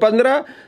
15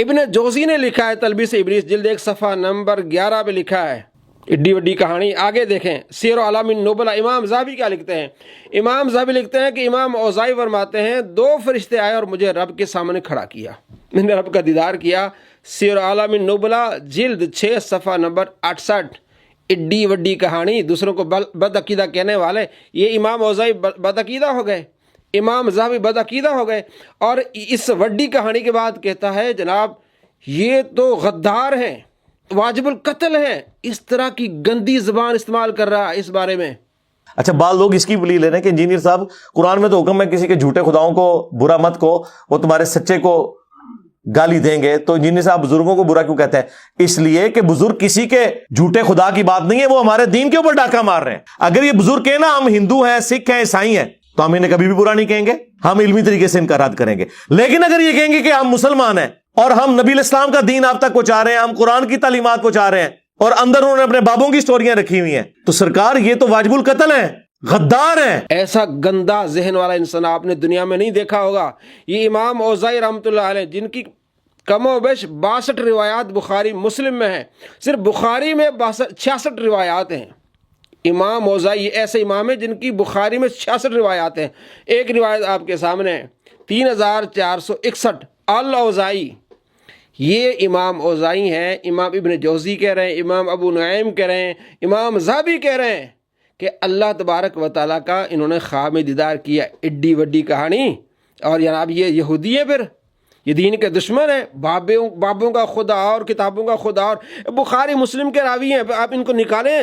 ابن جوزی نے لکھا ہے تلبیس ابلیس جلد 1 صفحہ نمبر 11 پہ لکھا ہے اڈی وڈی کہانی. آگے دیکھیں سیر و اعلام النبلا. امام ذہبی کیا لکھتے ہیں؟ امام ذہبی لکھتے ہیں کہ امام اوزائی فرماتے ہیں 2 فرشتے آئے اور مجھے رب کے سامنے کھڑا کیا، میں نے رب کا دیدار کیا. سیر و اعلام النبلا جلد 6 صفحہ نمبر 68. اڈی وڈی کہانی، دوسروں کو بدعقیدہ کہنے والے. یہ امام اوزائی بدعقیدہ ہو گئے، امام ذہبی بدعقیدہ ہو گئے، اور اس وڈی کہانی کے بعد کہتا ہے جناب یہ تو غدار ہیں، واجب القتل ہیں. اس طرح کی گندی زبان استعمال کر رہا ہے اس بارے میں. اچھا، بعض لوگ اس کی بلی لے رہے ہیں کہ انجینئر صاحب قرآن میں تو حکم ہے کسی کے جھوٹے خداؤں کو برا مت کو، وہ تمہارے سچے کو گالی دیں گے، تو انجینئر صاحب بزرگوں کو برا کیوں کہتے ہیں؟ اس لیے کہ بزرگ کسی کے جھوٹے خدا کی بات نہیں ہے، وہ ہمارے دین کے اوپر ڈاکہ مار رہے ہیں. اگر یہ بزرگ کہنا ہم ہندو ہیں، سکھ ہیں، عیسائی ہیں، تو ہم انہیں کبھی بھی برا نہیں کہیں گے، ہم علمی طریقے سے ان کا رد کریں گے. لیکن اگر یہ کہیں گے کہ ہم مسلمان ہیں اور ہم نبی الاسلام کا دین آپ تک پہنچا رہے ہیں، ہم قرآن کی تعلیمات پہنچا رہے ہیں، اور اندر انہوں نے اپنے بابوں کی سٹوریاں رکھی ہوئی ہیں، تو سرکار یہ تو واجب القتل ہیں، غدار ہیں. ایسا گندا ذہن والا انسان آپ نے دنیا میں نہیں دیکھا ہوگا. یہ امام اوزائی رحمۃ اللہ علیہ جن کی کم و بیش 62 روایات بخاری مسلم میں ہیں، صرف بخاری میں 66 روایات ہیں. امام اوزائی ایسے امام ہیں جن کی بخاری میں 66 روایات ہیں. ایک روایت آپ کے سامنے ہے 3461. الاوزائی، یہ امام اوزائی ہیں. امام ابن جوزی کہہ رہے ہیں، امام ابو نعیم کہہ رہے ہیں، امام ذہبی کہہ رہے ہیں کہ اللہ تبارک و تعالیٰ کا انہوں نے خواب میں دیدار کیا. اڈی وڈی کہانی. اور جناب یہ یہودی ہے، پھر یہ دین کے دشمن ہیں، بابوں کا خدا اور کتابوں کا خدا اور بخاری مسلم کے راوی ہیں. آپ ان کو نکالیں،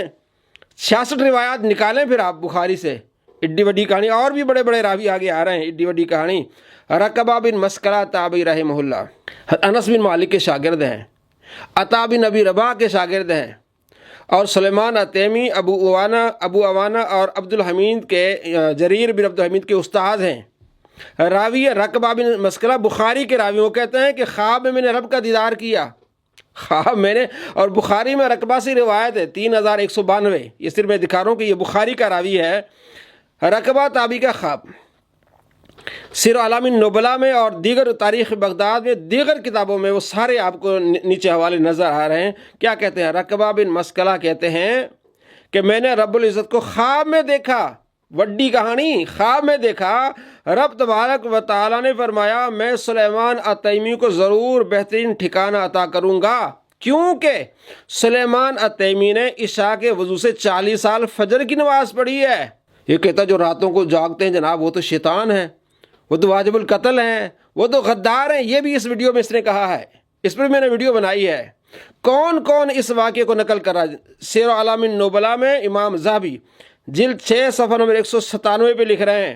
66 روایات نکالیں پھر آپ بخاری سے. اڈی وڈی کہانی. اور بھی بڑے بڑے راوی آگے آ رہے ہیں. اڈی وڈی کہانی. رقبہ بن مسکرہ تابعی رحمہ اللہ، انس بن مالک کے شاگرد ہیں، عطا بن ابی رباح کے شاگرد ہیں، اور سلیمان التیمی ابو عوانہ اور عبد الحمید کے جریر بن عبد الحمید کے استاد ہیں. راوی رقبہ بن مسکرہ بخاری کے راوی. وہ کہتے ہیں کہ خواب میں نے رب کا دیدار کیا. خواب میں نے، اور بخاری میں رقبہ سے روایت ہے 3192. یہ صرف میں دکھا رہا ہوں کہ یہ بخاری کا راوی ہے. رقبہ تابعی کا خواب. سیر و اعلام النبلا میں اور دیگر تاریخ بغداد میں، دیگر کتابوں میں وہ سارے آپ کو نیچے حوالے نظر آ رہے ہیں. کیا کہتے ہیں؟ رقبہ بن مسکلہ کہتے ہیں کہ میں نے رب العزت کو خواب میں دیکھا. وڈی کہانی. خواب میں دیکھا، رب تبارک و تعالیٰ نے فرمایا میں سلیمان التیمی کو ضرور بہترین ٹھکانہ عطا کروں گا، کیونکہ سلیمان التیمی نے عشاء کے وضو سے 40 سال فجر کی نماز پڑھی ہے. یہ کہتا جو راتوں کو جاگتے ہیں جناب وہ تو شیطان ہیں، وہ تو واجب القتل ہیں، وہ تو غدار ہیں. یہ بھی اس ویڈیو میں اس نے کہا ہے، اس پر میں نے ویڈیو بنائی ہے. کون کون اس واقعے کو نقل کر رہا ہے؟ سیر و اعلام النبلا میں امام ذہبی جلد 6 صفحہ نمبر 197 پہ لکھ رہے ہیں.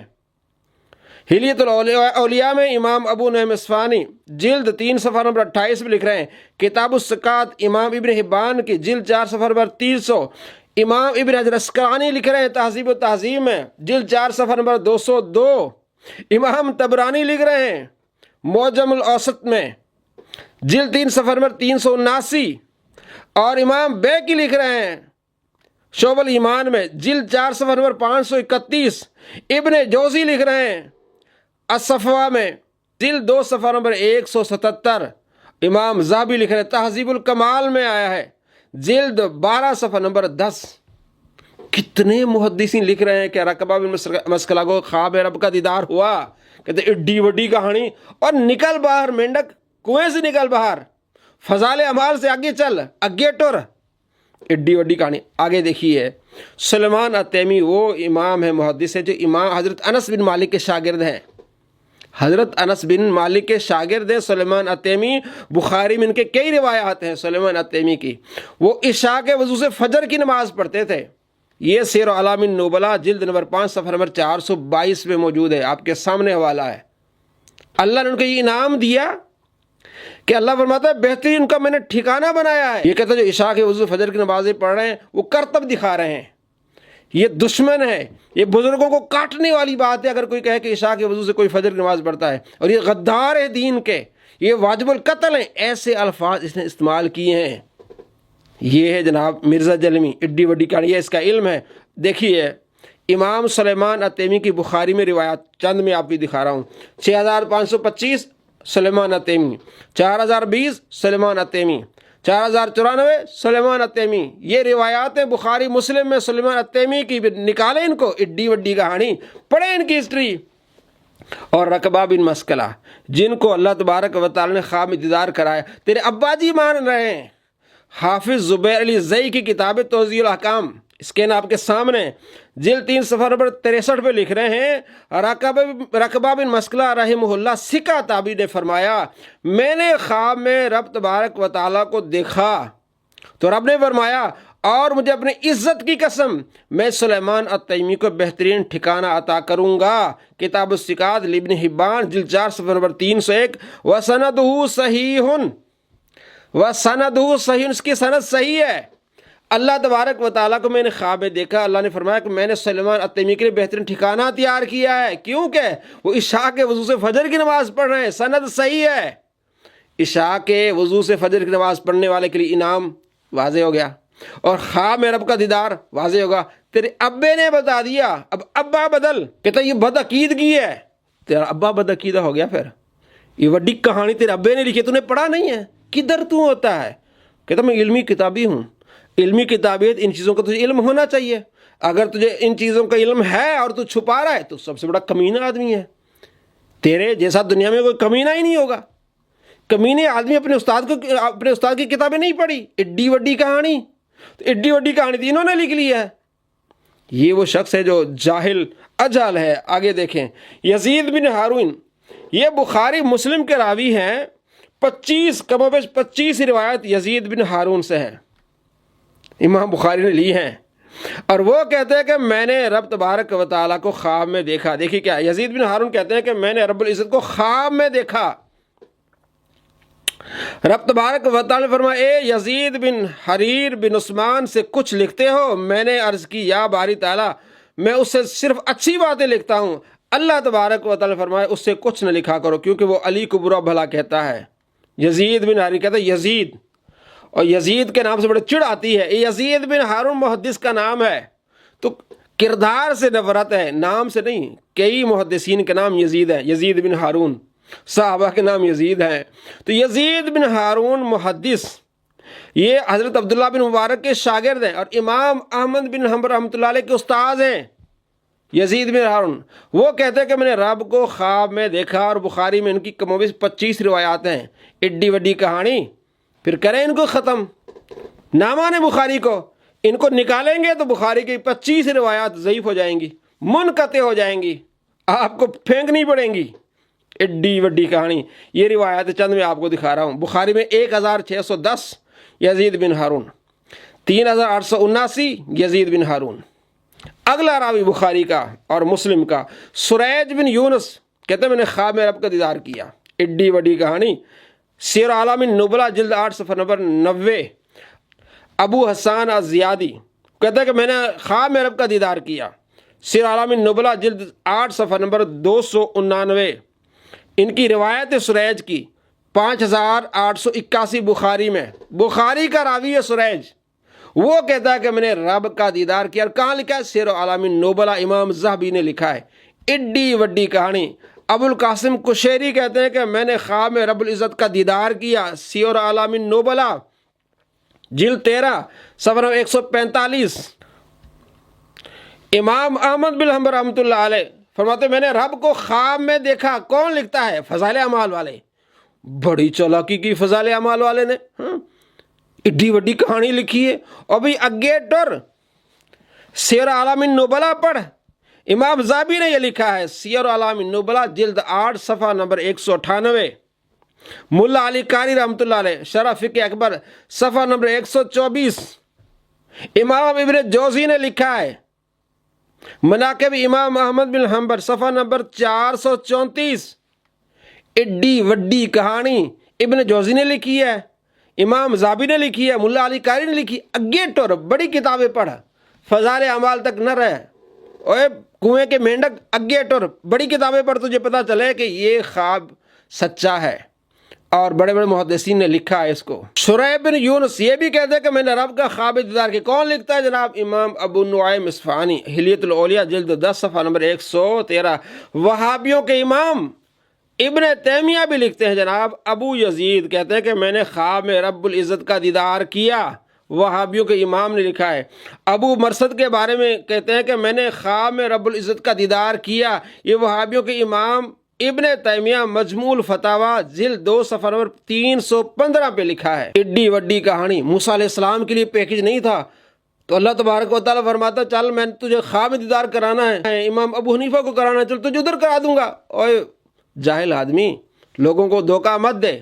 حلیت الاولیاء میں امام ابو نعیم اصفہانی جلد 3 صفحہ نمبر 28 پہ لکھ رہے ہیں. کتاب الثقات امام ابن حبان کی جلد 4 صفحہ نمبر 300. امام ابن حجر اسقلانی لکھ رہے ہیں تہذیب و تہذیب میں جلد 4 صفحہ نمبر 202. امام طبرانی لکھ رہے ہیں معجم الاوسط میں جلد 3 صفحہ نمبر 379. اور امام بیہقی لکھ رہے ہیں شعب الایمان میں جلد 4 صفحہ نمبر 531. ابن جوزی لکھ رہے ہیں الصفوہ میں جلد 2 صفحہ نمبر 177. امام ذہبی لکھ رہے ہیں تہذیب الکمال میں آیا ہے جلد 12 صفحہ نمبر 10. کتنے محدثین لکھ رہے ہیں کہ رقبہ بن مسکلہ کو خواب رب کا دیدار ہوا. کہتے اڈی وڈی کہانی. اور نکل باہر مینڈک، کنویں سے نکل باہر، فضائل اعمال سے آگے چل، آگے ٹر. اڈی وڈی کہانی. آگے دیکھیے سلیمان التیمی وہ امام ہے، محدث ہے، جو امام حضرت انس بن مالک کے شاگرد ہیں. حضرت انس بن مالک کے شاگرد ہیں سلیمان التیمی. بخاری میں ان کے کئی روایات ہیں سلیمان التیمی کی. وہ عشاء کے وضو سے فجر کی نماز پڑھتے تھے. یہ سیر و اعلام النبلا جلد نمبر 5 صفحہ نمبر 422 میں موجود ہے، آپ کے سامنے حوالہ ہے. اللہ نے ان کو یہ انعام دیا کہ اللہ فرماتا ہے بہترین کا میں نے ٹھکانہ بنایا ہے. یہ کہتا ہے جو عشاء کے وضو فجر کی نمازیں پڑھ رہے ہیں وہ کرتب دکھا رہے ہیں، یہ دشمن ہے. یہ بزرگوں کو کاٹنے والی بات ہے اگر کوئی کہے کہ عشاء کے وضو سے کوئی فجر کی نماز پڑھتا ہے. اور یہ غدار ہے دین کے، یہ واجب القتل ہیں. ایسے الفاظ اس نے استعمال کیے ہیں. یہ ہے جناب مرزا جلمی. اڈی وڈی کہانی. یہ اس کا علم ہے. دیکھیے امام سلیمان التیمی کی بخاری میں روایات چند میں آپ کو دکھا رہا ہوں. 6525 سلیمان التیمی، 4020 سلیمان التیمی، 4094 سلیمان التیمی۔ یہ روایات ہیں بخاری مسلم میں سلیمان التیمی کی، نکالیں ان کو، اڈی وڈی کہانی پڑھیں ان کی ہسٹری۔ اور رقبہ بن مسکلہ جن کو اللہ تبارک و تعالی نے خواب میں دیدار کرایا، تیرے ابا جی مان رہے ہیں۔ حافظ زبیر علی زئی کی کتاب توضیح الاحکام، اسکین آپ کے سامنے، جلد 3 صفحہ نمبر 63 پہ لکھ رہے ہیں، رقبہ بن مسکلہ رحمہ اللہ ثقہ تابعی نے فرمایا، میں نے خواب میں رب تبارک و تعالیٰ کو دیکھا تو رب نے فرمایا، اور مجھے اپنی عزت کی قسم میں سلیمان التیمی کو بہترین ٹھکانہ عطا کروں گا۔ کتاب الثقات لابن حبان جلد 4 صفحہ نمبر 301، وَسَنَدُهُ صحیح، وَسَنَدُهُ صحیح، اس کی سند صحیح ہے۔ اللہ تبارک و تعالیٰ کو میں نے خواب میں دیکھا، اللہ نے فرمایا کہ میں نے سلیمان التیمی کے لیے بہترین ٹھکانہ تیار کیا ہے، کیونکہ وہ عشاء کے وضو سے فجر کی نماز پڑھ رہے ہیں، سند صحیح ہے۔ عشاء کے وضو سے فجر کی نماز پڑھنے والے کے لیے انعام واضح ہو گیا، اور خواب میں رب کا دیدار واضح ہوگا۔ تیرے ابے نے بتا دیا، اب ابا بدل، کہتا یہ بدعقیدگی ہے، تیرا ابا بدعقیدہ ہو گیا۔ پھر یہ وڈی کہانی تیرے ابے نے لکھی، تو نے پڑھا نہیں ہے، کدھر تو ہوتا ہے؟ کہتا میں علمی کتابی ہوں۔ علمی کتابیت، ان چیزوں کا تجھے علم ہونا چاہیے۔ اگر تجھے ان چیزوں کا علم ہے اور تو چھپا رہا ہے تو سب سے بڑا کمینہ آدمی ہے۔ تیرے جیسا دنیا میں کوئی کمینہ ہی نہیں ہوگا۔ کمینے آدمی اپنے استاد کی کتابیں نہیں پڑھی، ایڈی وڈی کہانی، تو ایڈی وڈی کہانی تو انہوں نے لکھ لی ہے۔ یہ وہ شخص ہے جو جاہل اجہل ہے۔ آگے دیکھیں، یزید بن ہارون، یہ بخاری مسلم کے راوی ہیں۔ 25 روایت یزید بن ہارون سے ہے، امام بخاری نے لی ہیں، اور وہ کہتے ہیں کہ میں نے رب تبارک و تعالیٰ کو خواب میں دیکھا۔ دیکھیے کیا یزید بن ہارون کہتے ہیں کہ میں نے رب العزت کو خواب میں دیکھا۔ رب تبارک و تعالیٰ نے فرمایا، اے یزید بن حریر بن عثمان سے کچھ لکھتے ہو؟ میں نے عرض کی، یا باری تعالیٰ میں اس سے صرف اچھی باتیں لکھتا ہوں۔ اللہ تبارک و تعالیٰ نے فرمایا، اس سے کچھ نہ لکھا کرو، کیونکہ وہ علی کو برا بھلا کہتا ہے۔ یزید بن حریر کہتا ہے یزید، اور یزید کے نام سے بڑے چڑ آتی ہے۔ یزید بن ہارون محدث کا نام ہے، تو کردار سے نفرت ہے، نام سے نہیں۔ کئی محدثین کا نام یزید ہے، یزید بن ہارون، صحابہ کے نام یزید ہیں۔ تو یزید بن ہارون محدث، یہ حضرت عبداللہ بن مبارک کے شاگرد ہیں، اور امام احمد بن حنبل رحمۃ اللہ علیہ کے استاذ ہیں۔ یزید بن ہارون وہ کہتے ہیں کہ میں نے رب کو خواب میں دیکھا، اور بخاری میں ان کی کم و بیش 25 روایات ہیں۔ ایڈی وڈی کہانی، پھر کریں ان کو ختم، نہ مانے بخاری کو، ان کو نکالیں گے تو بخاری کی 25 روایات ضعیف ہو جائیں گی، منقطع ہو جائیں گی، آپ کو پھینکنی پڑیں گی۔ ایڈی وڈی کہانی، یہ روایات چند میں آپ کو دکھا رہا ہوں۔ بخاری میں 1610 یزید بن ہارون، 3879 یزید بن ہارون۔ اگلا راوی بخاری کا اور مسلم کا سریج بن یونس کہتے ہیں میں نے خواب میں رب کا دیدار کیا۔ ایڈی وڈی کہانی، سیر اعلام النبلاء جلد 8 صفحہ نمبر 90۔ ابو حسان الزیادی کہتا ہے کہ میں نے خواب میں رب کا دیدار کیا، سیر اعلام النبلاء جلد 8 صفحہ نمبر 299۔ ان کی روایت سریج کی 5881 بخاری میں، بخاری کا راوی ہے سریج، وہ کہتا ہے کہ میں نے رب کا دیدار کیا۔ اور کہاں لکھا ہے؟ سیر اعلام النبلاء، امام ذہبی نے لکھا ہے۔ ایڈی وڈی کہانی۔ ابو القاسم کشیری کہتے ہیں کہ میں نے خواب میں رب العزت کا دیدار کیا، سیر اعلام النبلاء جلد 13 صفحہ نمبر 145۔ امام احمد بن حنبل رحمۃ اللہ علیہ فرماتے میں نے رب کو خواب میں دیکھا۔ کون لکھتا ہے؟ فضائل اعمال والے، بڑی چالاکی کی فضائل اعمال والے نے، ایڈی وڈی کہانی لکھی ہے۔ اور بھی اگے ٹر سیر اعلام النبلاء پڑھ، امام ذہبی نے یہ لکھا ہے، سیر اعلام النبلاء جلد 8 صفحہ نمبر 198۔ ملا علی قاری رحمۃ اللہ علیہ شرح فقہ اکبر صفحہ نمبر 124۔ امام ابن جوزی نے لکھا ہے مناقب امام احمد بن حنبل صفحہ نمبر 434۔ ایڈی وڈی کہانی ابن جوزی نے لکھی ہے، امام ذہبی نے لکھی ہے، ملا علی قاری نے لکھی۔ اگے ٹور بڑی کتابیں پڑھ، فضائل اعمال تک نہ رہے، اوے کنویں کے مینڈک، اگے ٹور بڑی کتابیں پڑھ، تجھے پتہ چلے کہ یہ خواب سچا ہے، اور بڑے بڑے محدثین نے لکھا ہے اس کو۔ شریح بن یونس یہ بھی کہتے ہیں کہ میں نے رب کا خواب دیدار کیا۔ کون لکھتا ہے؟ جناب امام ابو نعیم اصفہانی، حلیۃ الاولیاء جلد 10 صفحہ نمبر 113۔ وہابیوں کے امام ابن تیمیہ بھی لکھتے ہیں جناب، ابو یزید کہتے ہیں کہ میں نے خواب میں رب العزت کا دیدار کیا، وہابیوں کے امام نے لکھا ہے۔ ابو مرثد کے بارے میں کہتے ہیں کہ میں نے خواب میں رب العزت کا دیدار کیا، یہ وہابیوں کے امام ابن تیمیہ مجموع الفتاوی جلد 2 صفحہ نمبر 315 پہ لکھا ہے۔ ایڈی وڈی کہانی، موسیٰ علیہ السلام کے لیے پیکج نہیں تھا تو اللہ تبارک و تعالیٰ فرماتا چل میں نے تجھے خواب میں دیدار کرانا ہے، امام ابو حنیفہ کو کرانا ہے، چل تجھے ادھر کرا دوں گا۔ اوے جاہل آدمی، لوگوں کو دھوکہ مت دے۔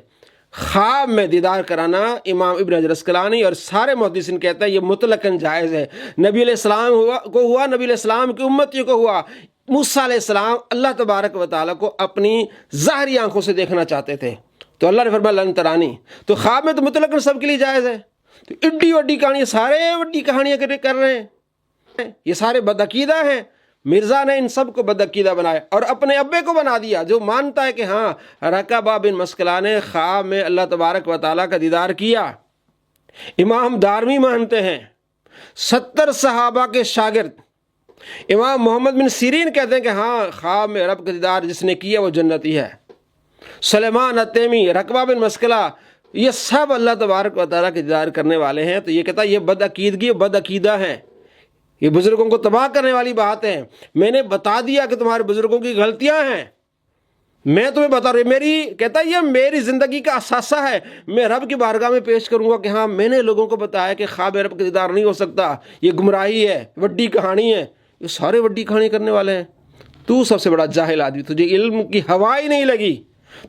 خواب میں دیدار کرانا امام ابن حجر اسقلانی اور سارے محدثین کہتے ہیں یہ مطلقاً جائز ہے۔ نبی علیہ السلام کو ہوا، نبی علیہ السلام کی امتیوں کو ہوا۔ موسیٰ علیہ السلام اللہ تبارک و تعالیٰ کو اپنی ظاہری آنکھوں سے دیکھنا چاہتے تھے تو اللہ نے فرمایا لن ترانی، تو خواب میں تو مطلقاً سب کے لیے جائز ہے۔ تو ایڈی وڈی کہانیاں، سارے وڈی کہانیاں کر رہے ہیں، یہ سارے بدعقیدہ ہیں۔ مرزا نے ان سب کو بدعقیدہ بنایا اور اپنے ابے کو بنا دیا جو مانتا ہے کہ ہاں رکبہ بن مسکلہ نے خواب میں اللہ تبارک و تعالیٰ کا دیدار کیا۔ امام دارمی مانتے ہیں، 70 صحابہ کے شاگرد امام محمد بن سیرین کہتے ہیں کہ ہاں خواب میں رب کا دیدار جس نے کیا وہ جنتی ہے۔ سلیمان التیمی، رکبہ بن مسکلہ، یہ سب اللہ تبارک و تعالیٰ کے دیدار کرنے والے ہیں۔ تو یہ کہتا ہے یہ بدعقیدگی، بدعقیدہ ہیں، یہ بزرگوں کو تباہ کرنے والی بات ہے۔ میں نے بتا دیا کہ تمہارے بزرگوں کی غلطیاں ہیں، میں تمہیں بتا رہی، میری کہتا ہے یہ میری زندگی کا اثاثہ ہے، میں رب کی بارگاہ میں پیش کروں گا کہ ہاں میں نے لوگوں کو بتایا کہ خواب رب کا دیدار نہیں ہو سکتا، یہ گمراہی ہے، وڈی کہانی ہے۔ یہ سارے وڈی کہانی کرنے والے ہیں۔ تو سب سے بڑا جاہل آدمی، تجھے علم کی ہوا ہی نہیں لگی،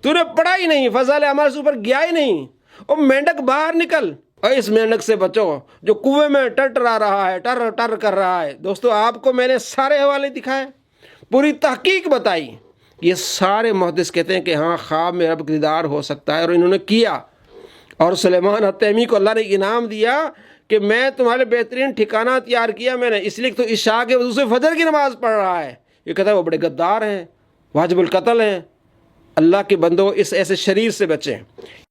تو نے پڑھا ہی نہیں، فضائل اعمال سے اوپر گیا ہی نہیں۔ اور مینڈک باہر نکل، اور اس مینڈک سے بچو جو کنویں میں ٹرٹرا رہا ہے، ٹر ٹر کر رہا ہے۔ دوستو آپ کو میں نے سارے حوالے دکھائے، پوری تحقیق بتائی، یہ سارے محدث کہتے ہیں کہ ہاں خواب میں رب کا دیدار ہو سکتا ہے، اور انہوں نے کیا۔ اور سلیمان التیمی کو اللہ نے انعام دیا کہ میں تمہارے بہترین ٹھکانہ تیار کیا میں نے، اس لیے تو عشاء کے وضو سے فجر کی نماز پڑھ رہا ہے۔ یہ کہتا ہے وہ بڑے غدار ہیں، واجب القتل ہیں۔ اللہ کے بندو اس ایسے شریر سے بچیں۔